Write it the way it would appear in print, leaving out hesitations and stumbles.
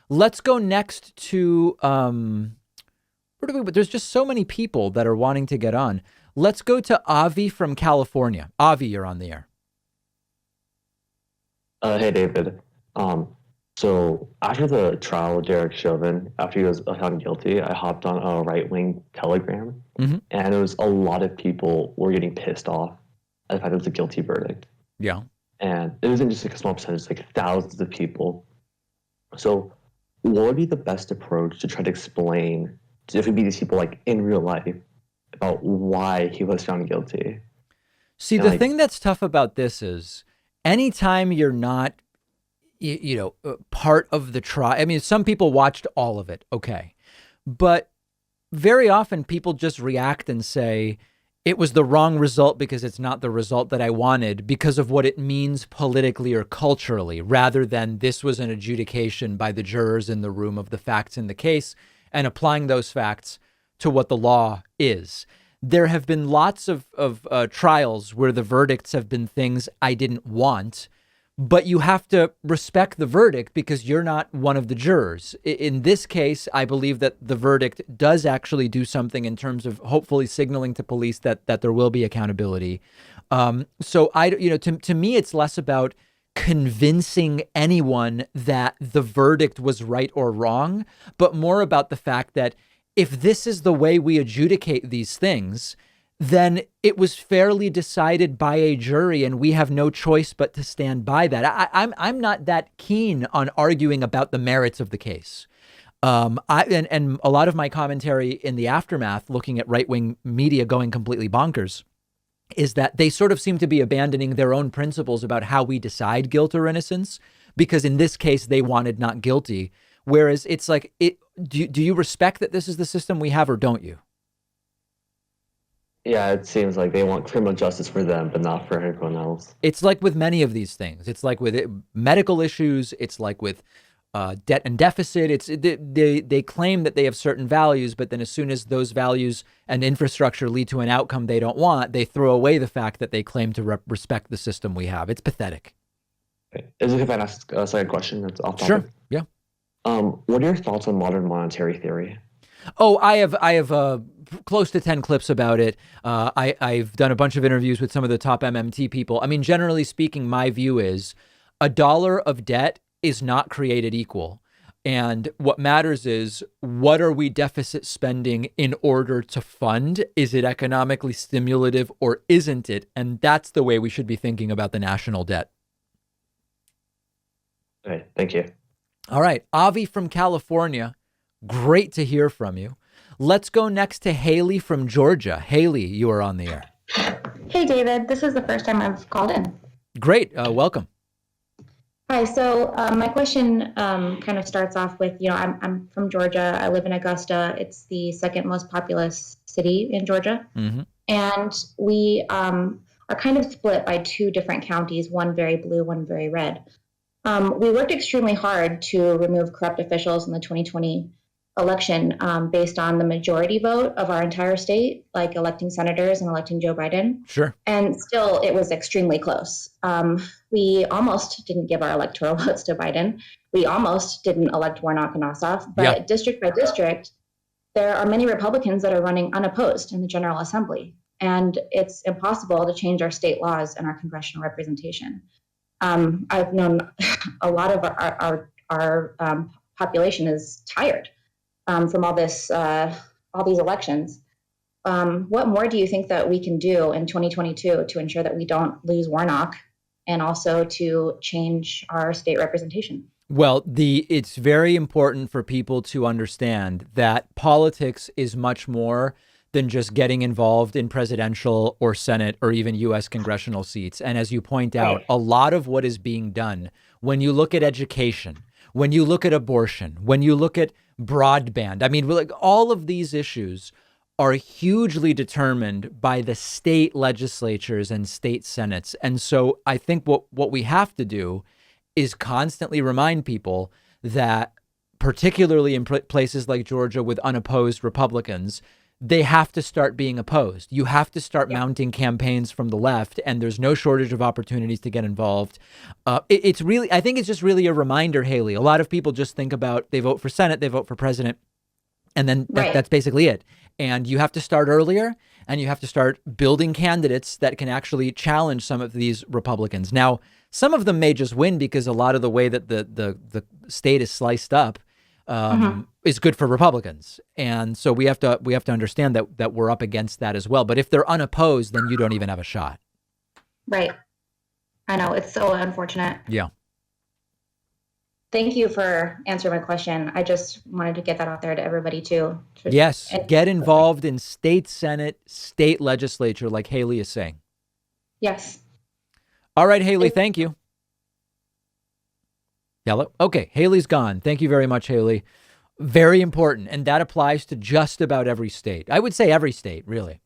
Let's go next to there's just so many people that are wanting to get on. Let's go to Avi from California. Avi, you're on the air. Hey David. Um, so after the trial of Derek Chauvin, after he was found guilty, I hopped on a right-wing Telegram, Hmm. and it was a lot of people were getting pissed off at the fact it was a guilty verdict, Yeah. and it wasn't just like a small percentage, like thousands of people. So, what would be the best approach to try to explain to different these people, like in real life, about why he was found guilty? See, And the like, thing that's tough about this is anytime you're not, part of the trial. I mean, some people watched all of it. Okay. But very often people just react and say, it was the wrong result because it's not the result that I wanted because of what it means politically or culturally, rather than this was an adjudication by the jurors in the room of the facts in the case and applying those facts to what the law is. There have been lots of trials where the verdicts have been things I didn't want, but you have to respect the verdict because you're not one of the jurors. In this case, I believe that the verdict does actually do something in terms of hopefully signaling to police that there will be accountability. So to me, it's less about convincing anyone that the verdict was right or wrong, but more about the fact that if this is the way we adjudicate these things, then it was fairly decided by a jury, and we have no choice but to stand by that. I'm not that keen on arguing about the merits of the case. And a lot of my commentary in the aftermath, looking at right wing media going completely bonkers, is that they sort of seem to be abandoning their own principles about how we decide guilt or innocence, because in this case they wanted not guilty. Whereas it's like, do you respect that this is the system we have, or don't you? yeah, it seems like they want criminal justice for them, but not for everyone else. It's like with many of these things. It's like with medical issues. It's like with debt and deficit. They claim that they have certain values, but then as soon as those values and infrastructure lead to an outcome they don't want, they throw away the fact that they claim to respect the system we have. It's pathetic. Okay. Is it okay if I ask a second question that's off Sure. topic? Yeah. What are your thoughts on modern monetary theory? Oh, I have close to 10 clips about it. I've done a bunch of interviews with some of the top MMT people. I mean, generally speaking, my view is a dollar of debt is not created equal. And what matters is, what are we deficit spending in order to fund? Is it economically stimulative or isn't it? And that's the way we should be thinking about the national debt. Okay, thank you. All right. Avi from California. Great to hear from you. Let's go next to Haley from Georgia. Haley, you are on the air. Hey, David. This is the first time I've called in. Great. Welcome. Hi. So my question kind of starts off with, I'm from Georgia. I live in Augusta. It's the second most populous city in Georgia. Mm-hmm. And we are kind of split by two different counties, one very blue, one very red. We worked extremely hard to remove corrupt officials in the 2020 election based on the majority vote of our entire state, like electing senators and electing Joe Biden. Sure. And still, it was extremely close. We almost didn't give our electoral votes to Biden. We almost didn't elect Warnock and Ossoff. But district by district, there are many Republicans that are running unopposed in the General Assembly. And it's impossible to change our state laws and our congressional representation. I've known a lot of our population is tired from all these elections. What more do you think that we can do in 2022 to ensure that we don't lose Warnock and also to change our state representation? Well, it's very important for people to understand that politics is much more than just getting involved in presidential or Senate or even U.S. congressional seats. And as you point out, a lot of what is being done, when you look at education, when you look at abortion, when you look at broadband, I mean, like, all of these issues are hugely determined by the state legislatures and state senates. And so I think what we have to do is constantly remind people that, particularly in places like Georgia with unopposed Republicans, they have to start being opposed. You have to start Yeah. mounting campaigns from the left, and there's no shortage of opportunities to get involved. It's really, I think it's just really a reminder, Haley. A lot of people just think about they vote for Senate, they vote for president, and then Right. that's basically it. And you have to start earlier, and you have to start building candidates that can actually challenge some of these Republicans. Now, some of them may just win because a lot of the way that the state is sliced up is good for Republicans. And so we have to understand that we're up against that as well. But if they're unopposed, then you don't even have a shot. Right. I know. It's so unfortunate. Yeah. Thank you for answering my question. I just wanted to get that out there to everybody too. Yes. Get involved in state Senate, state legislature, like Haley is saying. Yes. All right, Haley, thank you. Hello? Okay, Haley's gone. Thank you very much, Haley. Very important. And that applies to just about every state. I would say every state, really.